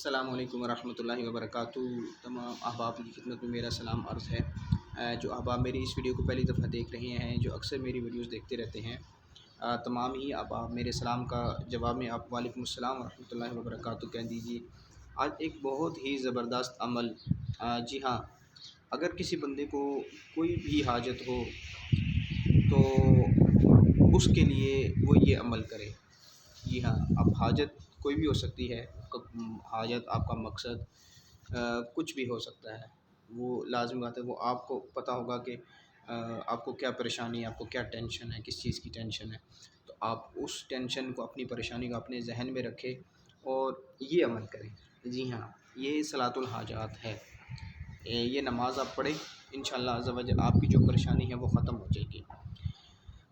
السلام علیکم ورحمۃ اللہ وبرکاتہ۔ تمام احباب کی خدمت میں میرا سلام عرض ہے۔ جو احباب میری اس ویڈیو کو پہلی دفعہ دیکھ رہے ہیں، جو اکثر میری ویڈیوز دیکھتے رہتے ہیں، تمام ہی احباب میرے سلام کا جواب میں آپ وعلیکم السلام ورحمۃ اللہ وبرکاتہ کہہ دیجیے۔ آج ایک بہت ہی زبردست عمل، جی ہاں، اگر کسی بندے کو کوئی بھی حاجت ہو تو اس کے لیے وہ یہ عمل کرے۔ جی ہاں، اب حاجت کوئی بھی ہو سکتی ہے، حاجت آپ کا مقصد کچھ بھی ہو سکتا ہے۔ وہ لازم بات ہے، وہ آپ کو پتہ ہوگا کہ آپ کو کیا پریشانی ہے، آپ کو کیا ٹینشن ہے، کس چیز کی ٹینشن ہے، تو آپ اس ٹینشن کو، اپنی پریشانی کو اپنے ذہن میں رکھیں اور یہ عمل کریں۔ جی ہاں، یہ صلاۃ الحاجات ہے۔ یہ نماز آپ پڑھیں، انشاءاللہ عز و جل آپ کی جو پریشانی ہے وہ ختم ہو جائے گی۔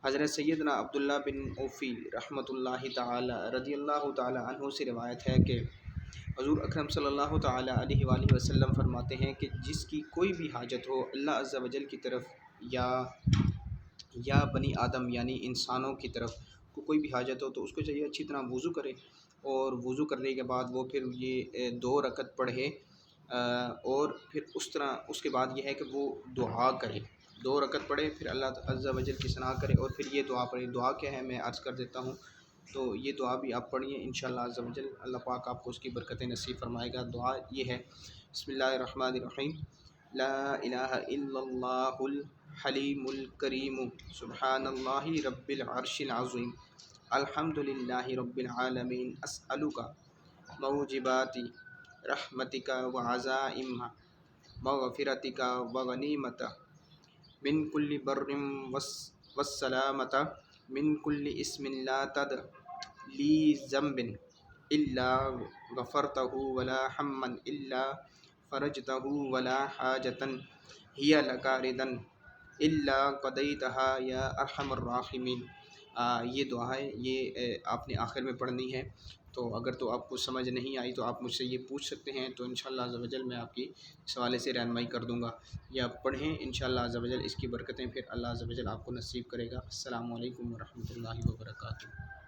حضرت سیدنا عبداللہ بن اوفی رحمۃ اللہ تعالی رضی اللہ تعالی عنہ سے روایت ہے کہ حضور اکرم صلی اللہ تعالی علیہ وآلہ وسلم فرماتے ہیں کہ جس کی کوئی بھی حاجت ہو اللہ عز و جل کی طرف یا بنی آدم یعنی انسانوں کی طرف کو کوئی بھی حاجت ہو تو اس کو چاہیے اچھی طرح وضو کرے، اور وضو کرنے کے بعد وہ پھر یہ 2 رکعت پڑھے، اور پھر اس کے بعد یہ ہے کہ وہ دعا کرے، 2 رکعت پڑھے، پھر اللہ عز و جل کی ثنا کرے اور پھر یہ دعا پڑھے۔ دعا کیا ہے میں عرض کر دیتا ہوں، تو یہ دعا بھی آپ پڑھیے، انشاءاللہ عز و جل اللہ پاک آپ کو اس کی برکتیں نصیب فرمائے گا۔ دعا یہ ہے، بسم اللہ الرحمن الرحیم، لا الہ الا اللہ الحلیم الکریم، سبحان اللہ رب العرش العظیم، الحمد للہ رب العالمین، اسألک موجبات رحمتک وعزائم مغفرتک وغنیمت من کل بر والسلامت من کل اسم لا تد لی ذنب الا غفرتہ ولا ہما الا فرجتہ ولا حاجتا ہی لک ردا الا قضیتہا یا ارحم الراحمین۔ یہ دعا ہے، یہ آپ نے آخر میں پڑھنی ہے، تو اگر تو آپ کو سمجھ نہیں آئی تو آپ مجھ سے یہ پوچھ سکتے ہیں، تو انشاءاللہ عز و جل میں آپ کی اس حوالے سے رہنمائی کر دوں گا، یا پڑھیں انشاءاللہ عز و جل، اس کی برکتیں پھر اللہ عز و جل آپ کو نصیب کرے گا۔ السلام علیکم ورحمۃ اللہ وبرکاتہ۔